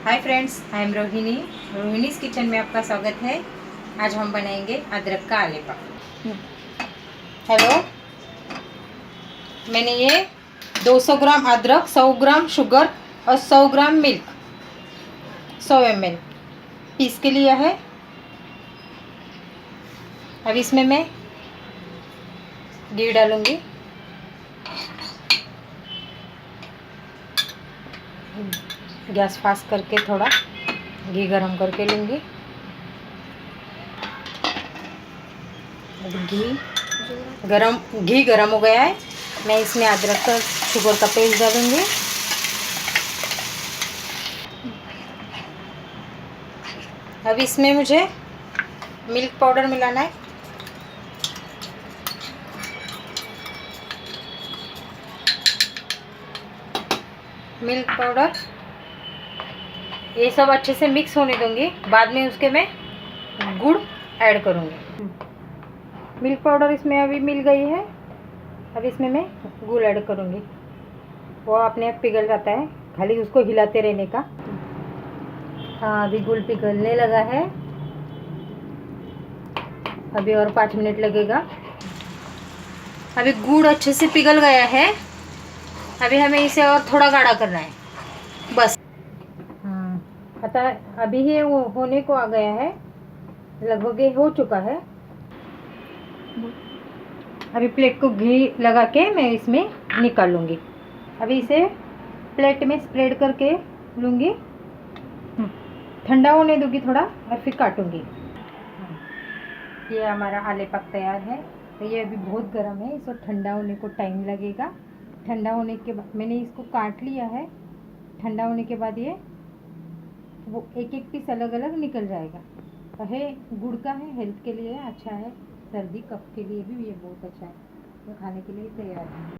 Hi friends, I am Rohini. Rohini's kitchen में आपका स्वागत है। आज हम बनाएंगे अदरक का आलेपा। हेलो, मैंने ये 200 ग्राम अदरक, 100 ग्राम शुगर और 100 ग्राम मिल्क, 100 ml पीस के लिया है। अब इसमें मैं घी डालूंगी। गैस फास्ट करके थोड़ा घी गरम करके लूँगी। घी गरम हो गया है। मैं इसमें अदरक का शुगर का पेस्ट डालूँगी। अब इसमें मुझे मिल्क पाउडर मिलाना है। मिल्क पाउडर ये सब अच्छे से मिक्स होने दूंगी। बाद में उसके मैं गुड़ ऐड करूंगी। मिल्क पाउडर इसमें अभी मिल गई है। अब इसमें मैं गुड़ ऐड करूंगी। वो अपने आप पिघल जाता है, खाली उसको हिलाते रहने का। हाँ, अभी गुड़ पिघलने लगा है। अभी और 5 मिनट लगेगा। अभी गुड़ अच्छे से पिघल गया है। अभी हमें इसे और थोड़ा गाढ़ा करना है, बस। पता, अभी ये वो होने को आ गया है, लगभग ये हो चुका है। अभी प्लेट को घी लगा के मैं इसमें निकाल लूँगी। अभी इसे प्लेट में स्प्रेड करके लूँगी। ठंडा होने दूँगी थोड़ा और फिर काटूँगी। ये हमारा आले पाक तैयार है। तो ये अभी बहुत गर्म है, इसको ठंडा होने को टाइम लगेगा। ठंडा होने के बाद मैंने इसको काट लिया है। ठंडा होने के बाद ये वो एक एक पीस अलग अलग निकल जाएगा। तो है गुड़ का है, हेल्थ के लिए अच्छा है। सर्दी कफ के लिए भी ये बहुत अच्छा है। तो खाने के लिए तैयार है।